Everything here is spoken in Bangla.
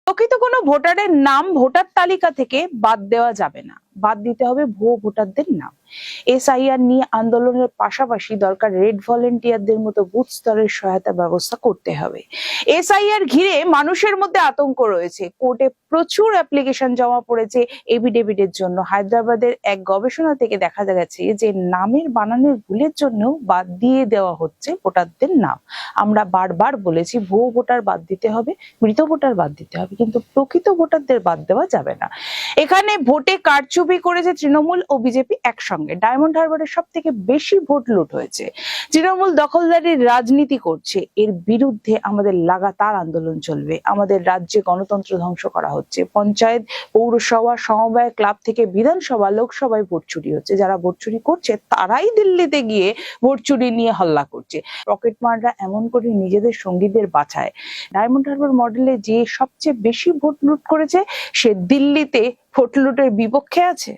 প্রকৃত কোনো ভোটারের নাম ভোটার তালিকা থেকে বাদ দেওয়া যাবে না, বাদ দিতে হবে ভুয়ো ভোটারদের নাম। এসআইআর নিয়ে আন্দোলনের পাশাপাশি দরকার রেড ভলেন্টিয়ারদের মতো বুথ স্তরের সহায়তা ব্যবস্থা করতে হবে। এসআইআর ঘিরে মানুষের মধ্যে আতঙ্ক রয়েছে। কোর্টে প্রচুর অ্যাপ্লিকেশন জমা পড়েছে এফিডেভিটের জন্য। হায়দ্রাবাদের এক গবেষণা থেকে দেখা গেছে যে নামের বানানের ভুলের জন্য বাদ দিয়ে দেওয়া হচ্ছে ভোটারদের নাম। আমরা বারবার বলেছি ভুয়ো ভোটার বাদ দিতে হবে, মৃত ভোটার বাদ দিতে হবে, কিন্তু প্রকৃত ভোটারদের বাদ দেওয়া যাবে না। এখানে ভোটে কারচুপি করেছে তৃণমূল ও বিজেপি একসঙ্গে। ডায়মন্ড হারবারের সব থেকে বেশি ভোট লুট হয়েছে। তৃণমূল দখলদারির রাজনীতি করছে, এর বিরুদ্ধে আমাদের লাগাতার আন্দোলন চলবে। আমাদের রাজ্যে গণতন্ত্র ধ্বংস করা হচ্ছে। পঞ্চায়েত, পৌরসভা, সমবায় ক্লাব থেকে বিধানসভা, লোকসভায় ভোট চুরি হচ্ছে। যারা ভোট চুরি করছে তারাই দিল্লিতে গিয়ে ভোট চুরি নিয়ে হল্লা করছে। পকেটমাররা এমন করে নিজেদের সঙ্গীদের বাঁচায়। ডায়মন্ড হারবার মডেলে যে সবচেয়ে বেশি ভোট লুট করেছে সে দিল্লিতে ভোট লুটের বিপক্ষে আছে।